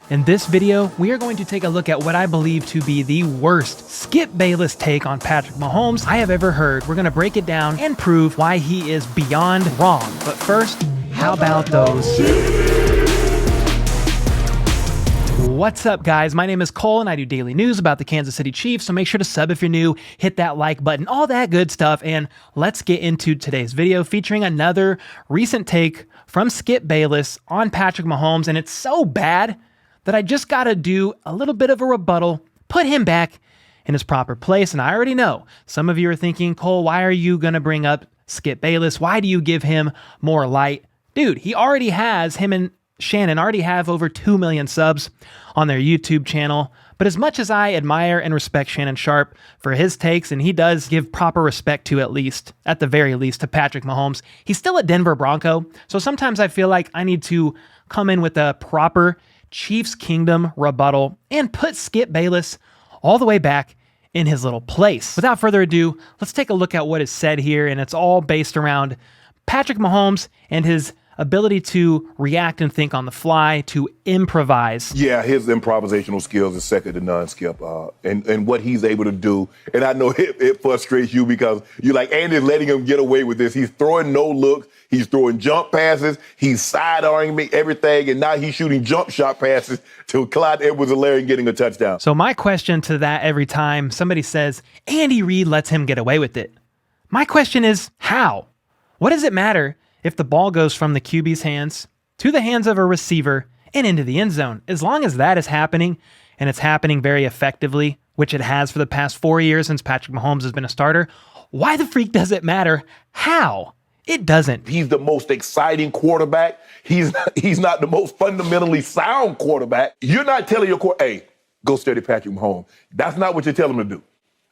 In this video, we are going to take a look at what I believe to be the worst Skip Bayless take on Patrick Mahomes I have ever heard. We're going to break it down and prove why he is beyond wrong. But first, how about those? What's up, guys? My name is Cole and I do daily news about the Kansas City Chiefs, so make sure to sub if you're new, hit that like button, all that good stuff, and let's get into today's video featuring another recent take from Skip Bayless on Patrick Mahomes, and it's so bad that I just got to do a little bit of a rebuttal, put him back in his proper place. And I already know some of you are thinking, Cole, why are you going to bring up Skip Bayless? Why do you give him more light? Dude, him and Shannon already have over 2 million subs on their YouTube channel. But as much as I admire and respect Shannon Sharpe for his takes, and he does give proper respect to at the very least, to Patrick Mahomes, he's still a Denver Bronco. So sometimes I feel like I need to come in with a proper Chiefs Kingdom rebuttal and put Skip Bayless all the way back in his little place. Without further ado, let's take a look at what is said here, and it's all based around Patrick Mahomes and his ability to react and think on the fly, to improvise. Yeah, his improvisational skills is second to none, Skip, and what he's able to do. And I know it frustrates you because you're like, Andy's letting him get away with this. He's throwing no looks. He's throwing jump passes. He's side-arming me, everything. And now he's shooting jump shot passes to Clyde Edwards-Helaire and getting a touchdown. So my question to that every time somebody says, Andy Reid lets him get away with it. My question is, how? What does it matter if the ball goes from the QB's hands to the hands of a receiver and into the end zone? As long as that is happening, and it's happening very effectively, which it has for the past 4 years since Patrick Mahomes has been a starter, why the freak does it matter how? It doesn't. He's the most exciting quarterback. He's not the most fundamentally sound quarterback. You're not telling your hey, go study Patrick Mahomes. That's not what you're telling him to do.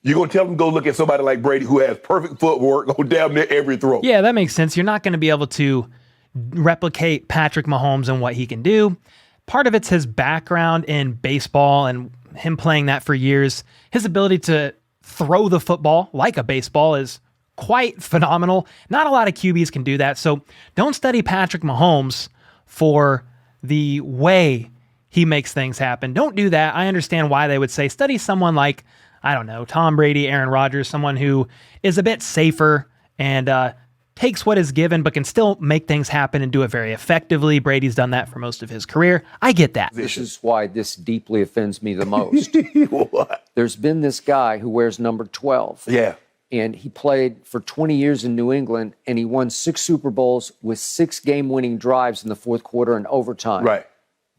You're going to tell him to go look at somebody like Brady who has perfect footwork on damn near every throw. Yeah, that makes sense. You're not going to be able to replicate Patrick Mahomes and what he can do. Part of it's his background in baseball and him playing that for years. His ability to throw the football like a baseball is quite phenomenal. Not a lot of QBs can do that. So don't study Patrick Mahomes for the way he makes things happen. Don't do that. I understand why they would say study someone like, I don't know, Tom Brady, Aaron Rodgers, someone who is a bit safer and takes what is given but can still make things happen and do it very effectively. Brady's done that for most of his career. I get that. This is why this deeply offends me the most. What? There's been this guy who wears number 12. Yeah. And he played for 20 years in New England, and he won 6 Super Bowls with 6 game-winning drives in the fourth quarter and overtime. Right.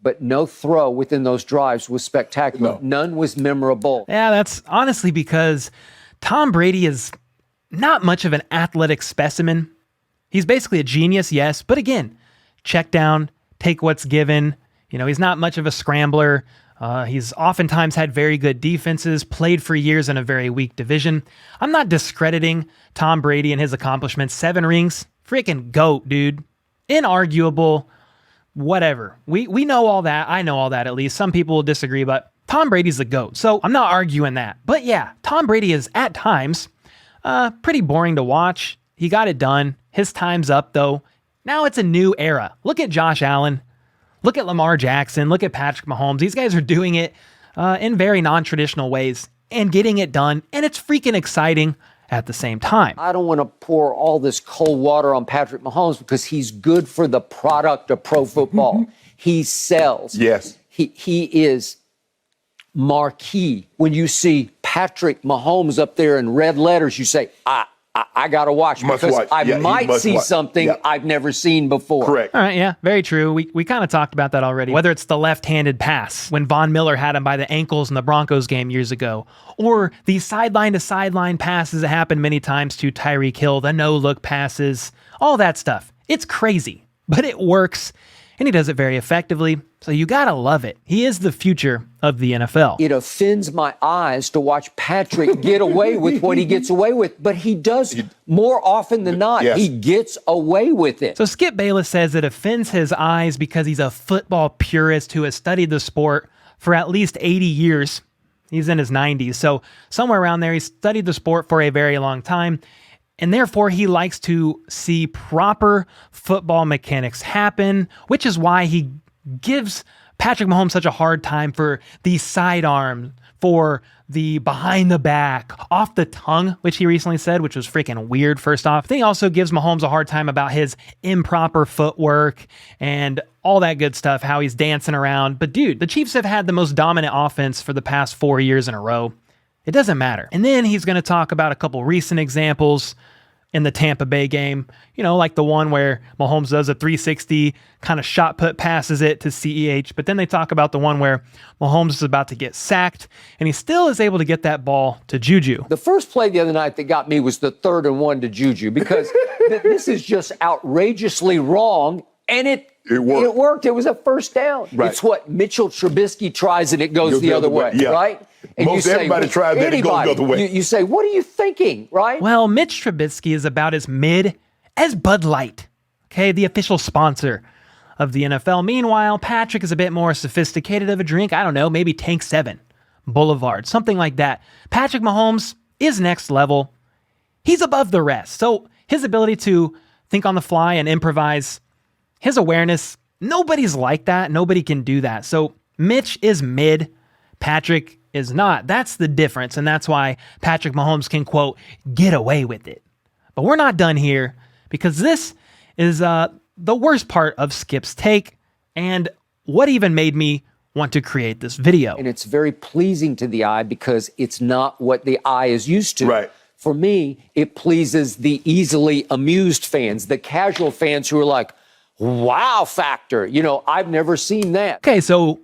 But no throw within those drives was spectacular. No. None was memorable. Yeah, that's honestly because Tom Brady is not much of an athletic specimen. He's basically a genius, yes, but again, check down, take what's given. You know, he's not much of a scrambler. He's oftentimes had very good defenses, played for years in a very weak division. I'm not discrediting Tom Brady and his accomplishments. 7 rings, freaking GOAT, dude. Inarguable, whatever. We know all that. I know all that at least. Some people will disagree, but Tom Brady's the GOAT. So I'm not arguing that. But yeah, Tom Brady is at times pretty boring to watch. He got it done. His time's up though. Now it's a new era. Look at Josh Allen. Look at Lamar Jackson. Look at Patrick Mahomes. These guys are doing it in very non-traditional ways and getting it done. And it's freaking exciting at the same time. I don't want to pour all this cold water on Patrick Mahomes because he's good for the product of pro football. He sells. Yes. He is marquee. When you see Patrick Mahomes up there in red letters, you say, I got to watch because I might see something I've never seen before. Correct. All right, yeah, very true. We kind of talked about that already. Whether it's the left-handed pass when Von Miller had him by the ankles in the Broncos game years ago, or the sideline-to-sideline passes that happened many times to Tyreek Hill, the no-look passes, all that stuff. It's crazy, but it works, and he does it very effectively, so you gotta love it. He is the future of the NFL. It offends my eyes to watch Patrick get away with what he gets away with, but he does more often than not. Yes. He gets away with it. So Skip Bayless says it offends his eyes because he's a football purist who has studied the sport for at least 80 years. He's in his 90s, so somewhere around there, he's studied the sport for a very long time, and therefore he likes to see proper football mechanics happen, which is why he gives Patrick Mahomes such a hard time for the sidearm, for the behind the back, off the tongue, which he recently said, which was freaking weird, first off. Then he also gives Mahomes a hard time about his improper footwork and all that good stuff, how he's dancing around. But dude, the Chiefs have had the most dominant offense for the past 4 years in a row. It doesn't matter. And then he's going to talk about a couple recent examples in the Tampa Bay game, you know, like the one where Mahomes does a 360 kind of shot put, passes it to CEH. But then they talk about the one where Mahomes is about to get sacked and he still is able to get that ball to Juju. The first play the other night that got me was the 3rd and 1 to Juju, because this is just outrageously wrong. And it worked. It was a first down. Right. It's what Mitchell Trubisky tries and it goes the other way, yeah. right? And Most everybody tries that, it goes the other way. You say, what are you thinking, right? Well, Mitch Trubisky is about as mid as Bud Light, okay, the official sponsor of the NFL. Meanwhile, Patrick is a bit more sophisticated of a drink. I don't know, maybe Tank 7, Boulevard, something like that. Patrick Mahomes is next level. He's above the rest. So his ability to think on the fly and improvise, his awareness, nobody's like that. Nobody can do that. So Mitch is mid, Patrick is not. That's the difference, and that's why Patrick Mahomes can, quote, get away with it. But we're not done here, because this is the worst part of Skip's take and what even made me want to create this video. And it's very pleasing to the eye because it's not what the eye is used to. Right. For me, it pleases the easily amused fans, the casual fans who are like, wow factor. You know, I've never seen that. Okay, so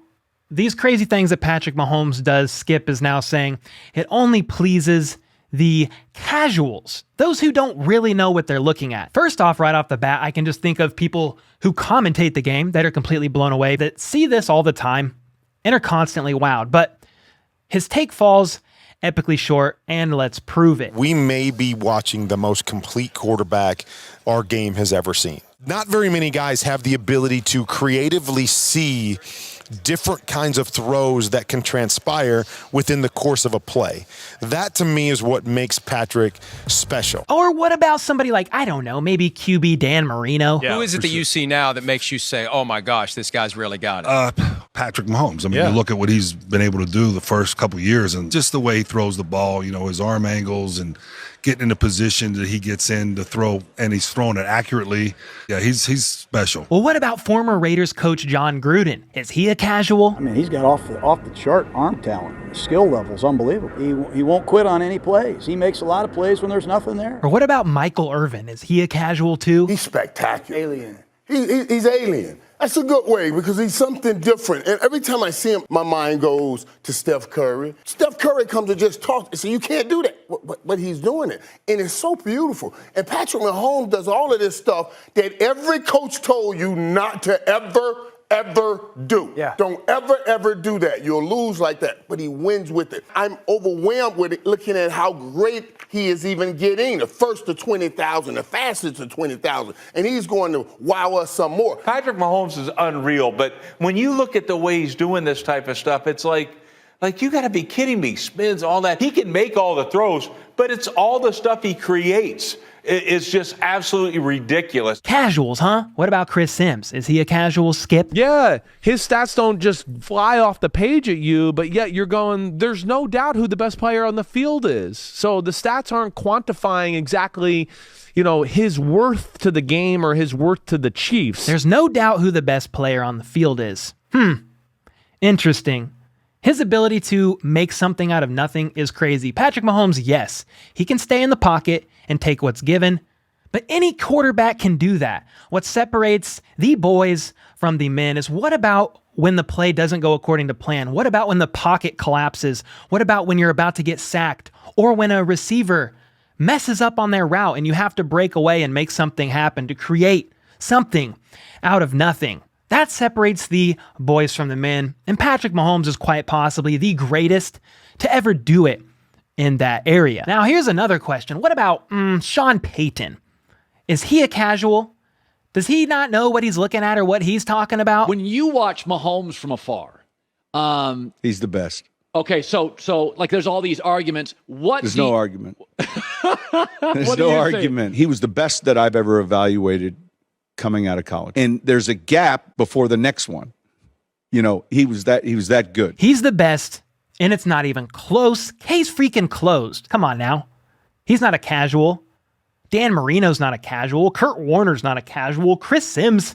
these crazy things that Patrick Mahomes does, Skip is now saying it only pleases the casuals, those who don't really know what they're looking at. First off, right off the bat, I can just think of people who commentate the game that are completely blown away, that see this all the time and are constantly wowed. But his take falls epically short, and let's prove it. We may be watching the most complete quarterback our game has ever seen. Not very many guys have the ability to creatively see different kinds of throws that can transpire within the course of a play. That to me is what makes Patrick special. Or what about somebody like, I don't know, maybe QB Dan Marino? Yeah, who is it that you see now that makes you say, oh my gosh, this guy's really got it? Patrick Mahomes. I mean, you look at what he's been able to do the first couple of years and just the way he throws the ball, you know, his arm angles and getting in the position that he gets in to throw, and he's throwing it accurately. Yeah, he's special. Well, what about former Raiders coach John Gruden? Is he a casual? I mean, he's got off the chart arm talent. His skill level's unbelievable. He won't quit on any plays. He makes a lot of plays when there's nothing there. Or what about Michael Irvin? Is he a casual too? He's spectacular. Alien. He's alien. That's a good way because he's something different. And every time I see him, my mind goes to Steph Curry. Steph Curry comes to just talk. So you can't do that. But he's doing it. And it's so beautiful. And Patrick Mahomes does all of this stuff that every coach told you not to ever do. Yeah. Don't ever do that. You'll lose like that. But he wins with it. I'm overwhelmed with it, looking at how great he is even getting. The first to 20,000, the fastest to 20,000. And he's going to wow us some more. Patrick Mahomes is unreal. But when you look at the way he's doing this type of stuff, it's like you got to be kidding me. Spins, all that. He can make all the throws, but it's all the stuff he creates. It's just absolutely ridiculous. Casuals, huh? What about Chris Sims? Is he a casual, Skip? Yeah, his stats don't just fly off the page at you, but yet you're going, there's no doubt who the best player on the field is. So the stats aren't quantifying exactly, you know, his worth to the game or his worth to the Chiefs. There's no doubt who the best player on the field is. Interesting. His ability to make something out of nothing is crazy. Patrick Mahomes, yes, he can stay in the pocket and take what's given, but any quarterback can do that. What separates the boys from the men is what about when the play doesn't go according to plan? What about when the pocket collapses? What about when you're about to get sacked? Or when a receiver messes up on their route and you have to break away and make something happen to create something out of nothing? That separates the boys from the men, and Patrick Mahomes is quite possibly the greatest to ever do it in that area. Now, here's another question. What about Sean Payton? Is he a casual? Does he not know what he's looking at or what he's talking about? When you watch Mahomes from afar, he's the best. Okay, so like there's all these arguments. There's no argument. There's no argument. He was the best that I've ever evaluated coming out of college. And there's a gap before the next one. You know, he was that good. He's the best, and it's not even close. Case freaking closed. Come on now. He's not a casual. Dan Marino's not a casual. Kurt Warner's not a casual. Chris Sims,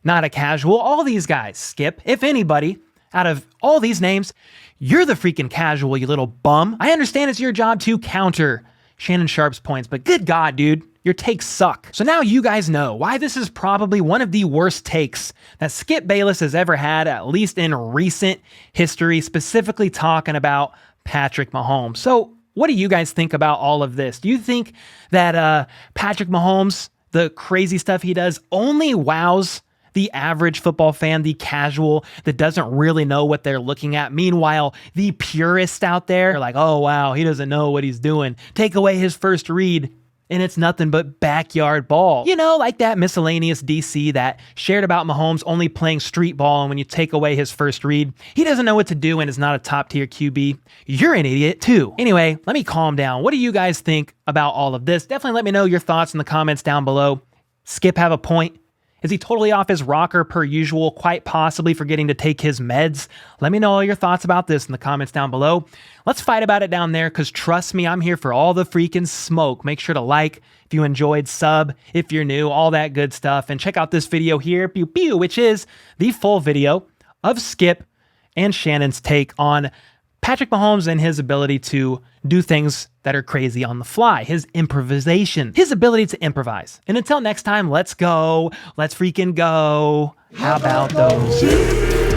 not a casual. All these guys, Skip, if anybody, out of all these names, you're the freaking casual, you little bum. I understand it's your job to counter Shannon Sharpe's points, but good God, dude, your takes suck. So now you guys know why this is probably one of the worst takes that Skip Bayless has ever had, at least in recent history, specifically talking about Patrick Mahomes. So what do you guys think about all of this? Do you think that Patrick Mahomes, the crazy stuff he does, only wows the average football fan, the casual that doesn't really know what they're looking at? Meanwhile, the purists out there are like, oh, wow, he doesn't know what he's doing. Take away his first read, and it's nothing but backyard ball. You know, like that miscellaneous DC that shared about Mahomes only playing street ball, and when you take away his first read, he doesn't know what to do and is not a top-tier QB. You're an idiot, too. Anyway, let me calm down. What do you guys think about all of this? Definitely let me know your thoughts in the comments down below. Skip have a point? Is he totally off his rocker per usual, quite possibly forgetting to take his meds? Let me know all your thoughts about this in the comments down below. Let's fight about it down there, because trust me, I'm here for all the freaking smoke. Make sure to like if you enjoyed, sub if you're new, all that good stuff. And check out this video here, pew pew, which is the full video of Skip and Shannon's take on Patrick Mahomes and his ability to do things that are crazy on the fly, his improvisation, his ability to improvise. And until next time, let's go. Let's freaking go. How about those?